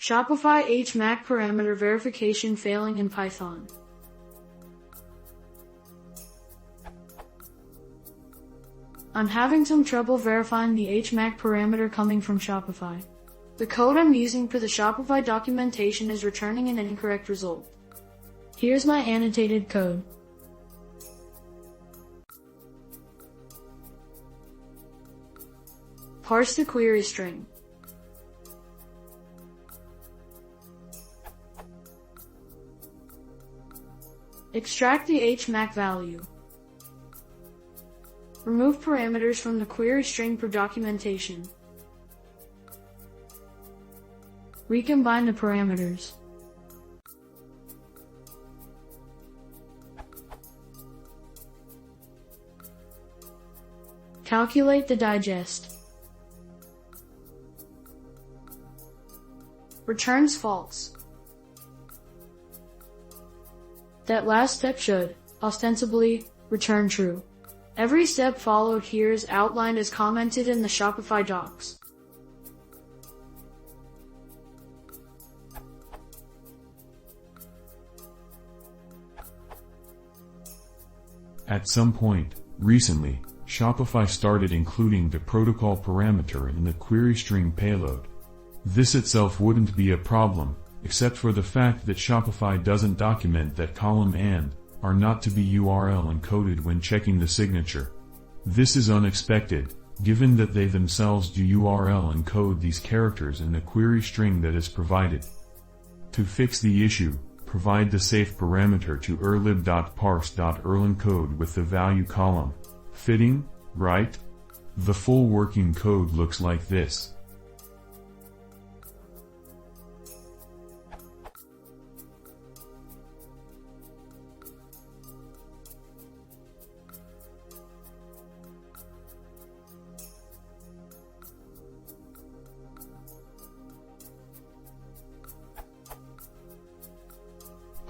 Shopify HMAC parameter verification failing in Python. I'm having some trouble verifying the HMAC parameter coming from Shopify. The code I'm using for the Shopify documentation is returning an incorrect result. Here's my annotated code. Parse the query string. Extract the HMAC value. Remove parameters from the query string for documentation. Recombine the parameters. Calculate the digest. Returns false. That last step should, ostensibly, return true. Every step followed here is outlined as commented in the Shopify docs. At some point, recently, Shopify started including the protocol parameter in the query string payload. This itself wouldn't be a problem, except for the fact that Shopify doesn't document that column and are not to be URL encoded when checking the signature. This is unexpected, given that they themselves do URL encode these characters in the query string that is provided. To fix the issue, provide the safe parameter to erlib.parse.erlencode with the value column. Fitting, right? The full working code looks like this.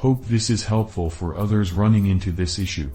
Hope this is helpful for others running into this issue.